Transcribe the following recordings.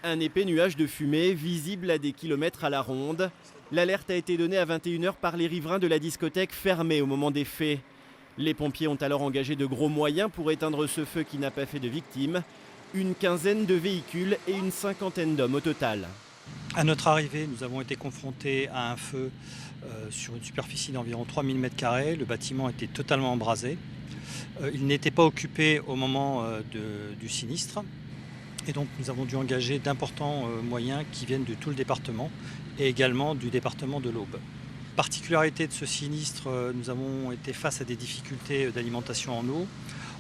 Un épais nuage de fumée, visible à des kilomètres à la ronde. L'alerte a été donnée à 21 h par les riverains de la discothèque fermée au moment des faits. Les pompiers ont alors engagé de gros moyens pour éteindre ce feu qui n'a pas fait de victimes. Une quinzaine de véhicules et une cinquantaine d'hommes au total. À notre arrivée, nous avons été confrontés à un feu sur une superficie d'environ 3000 m². Le bâtiment était totalement embrasé. Il n'était pas occupé au moment du sinistre. Et donc nous avons dû engager d'importants moyens qui viennent de tout le département et également du département de l'Aube. Particularité de ce sinistre, nous avons été face à des difficultés d'alimentation en eau.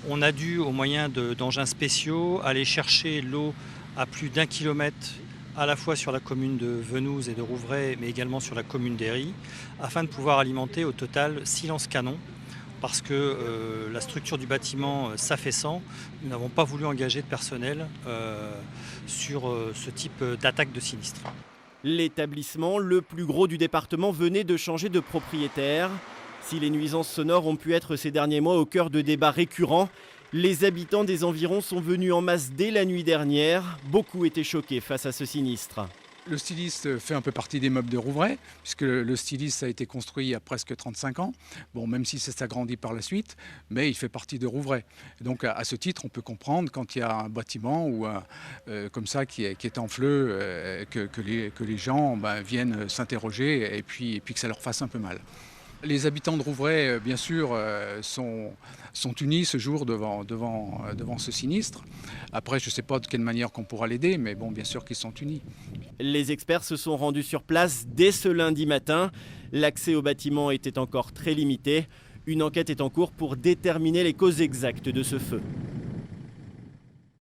On a dû, au moyen d'engins spéciaux, aller chercher l'eau à plus d'1 kilomètre à la fois sur la commune de Venouze et de Rouvray, mais également sur la commune d'Héry, afin de pouvoir alimenter au total 6 lance-canons. Parce que la structure du bâtiment s'affaissant, nous n'avons pas voulu engager de personnel sur ce type d'attaque de sinistre. L'établissement, le plus gros du département, venait de changer de propriétaire. Si les nuisances sonores ont pu être ces derniers mois au cœur de débats récurrents, les habitants des environs sont venus en masse dès la nuit dernière. Beaucoup étaient choqués face à ce sinistre. Le styliste fait un peu partie des meubles de Rouvray, puisque le styliste a été construit il y a presque 35 ans. Bon, même si ça s'agrandit par la suite, mais il fait partie de Rouvray. Donc à ce titre, on peut comprendre quand il y a un bâtiment ou comme ça qui est en fleu, que les gens viennent s'interroger et puis que ça leur fasse un peu mal. Les habitants de Rouvray, bien sûr, sont unis ce jour devant ce sinistre. Après, je ne sais pas de quelle manière qu'on pourra l'aider, mais bon, bien sûr qu'ils sont unis. Les experts se sont rendus sur place dès ce lundi matin. L'accès au bâtiment était encore très limité. Une enquête est en cours pour déterminer les causes exactes de ce feu.